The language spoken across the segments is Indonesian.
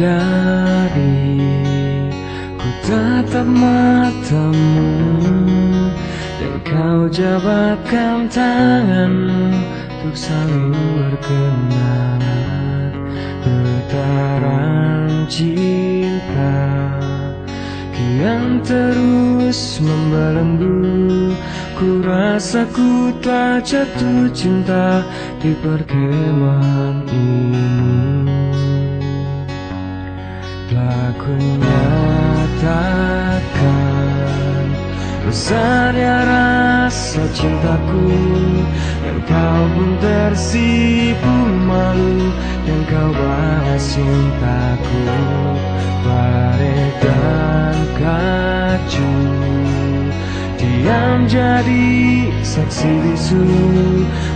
sadari ku tatap matamu dan kau jabatkan tanganmu untuk saling berkenalan. Getaran cinta kian terus membelenggu, ku rasa ku telah jatuh cinta di perkemahan ini. Telah ku nyatakan besarnya rasa cintaku, dan kau pun tersipu malu, dan kau balas cintaku. Badai dan kacu diam jadi saksi bisu,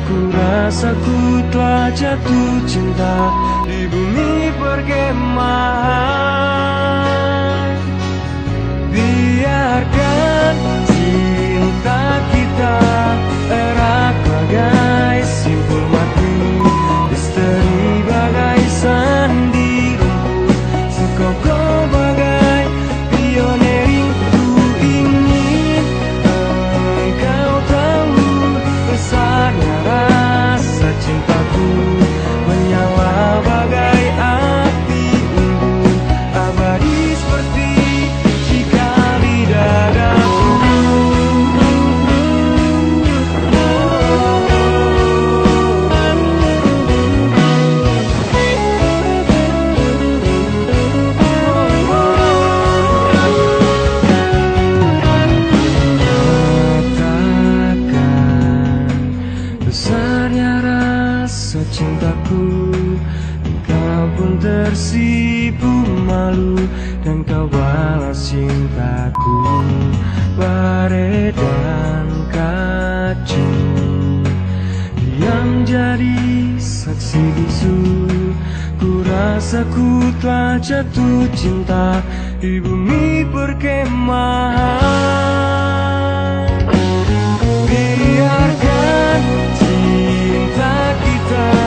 ku rasa ku telah jatuh cinta di bumi perkemahan. Biarkan cinta kita erat bagai simpul mati, misteri bagai sandi rumput, sekokoh bagai pioneering. Ku ingin engkau tahu besarnya rasa cintaku, menyala bagai api unggun, abadi seperti jika di dadaku. Besarnya rasa cintaku, engkau pun tersipu malu, dan kau balas cintaku. Badai dan kacu diam jadi saksi bisu, ku rasa ku telah jatuh cinta di bumi perkemahan. Biarkan cinta kita